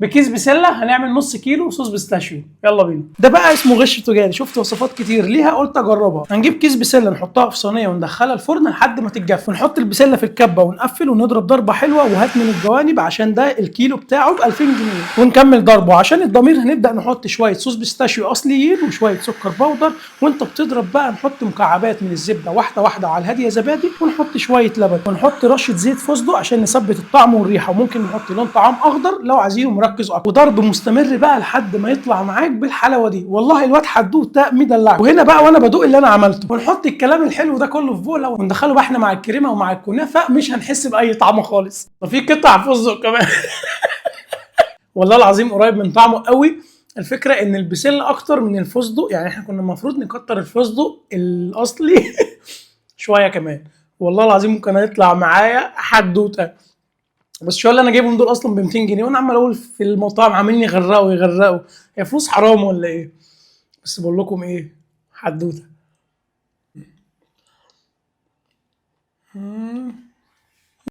بكيس بسله هنعمل نص كيلو صوص بيستاشيو. يلا بينا. ده بقى اسمه غش تجاري، شفت وصفات كتير ليها قلت اجربها. هنجيب كيس بسله نحطها في صينيه وندخلها الفرن لحد ما تتجف، ونحط البسله في الكبه ونقفل ونضرب ضربه حلوه، وهات من الجوانب عشان ده الكيلو بتاعه ب 2000 جنيه. ونكمل ضربه عشان الضمير. هنبدا نحط شويه صوص بيستاشيو اصليين وشويه سكر بودر، وانت بتضرب بقى نحط مكعبات من الزبده واحده واحده على الهاديه زبادي، ونحط شويه لبن، ونحط رشه زيت فستق عشان نثبت الطعم والريحه، وممكن نحط لون طعام اخضر لو عايزينه مركز اكتر، وضرب مستمر بقى لحد ما يطلع معاك بالحلاوه دي. والله الواد حدوته مدلع. وهنا بقى وانا بدوق اللي انا عملته، ونحط الكلام الحلو ده كله في بوله وندخله بقى احنا مع الكريمه ومع الكنافه، مش هنحس باي طعم خالص. وفي قطع فستق كمان والله العظيم قريب من طعمه قوي. الفكره ان البسله اكتر من الفستق، يعني احنا كنا المفروض نكتر الفستق الاصلي شويه كمان. والله العظيم ممكن يطلع معايا حدوته. بس شو اللي انا جايبهم دول اصلا ب 200 جنيه، وانا عمال اقول في المطاعم عاملين يغرقوا يغرقوا. هي فلوس حرام ولا ايه؟ بس بقول لكم ايه، حدوته.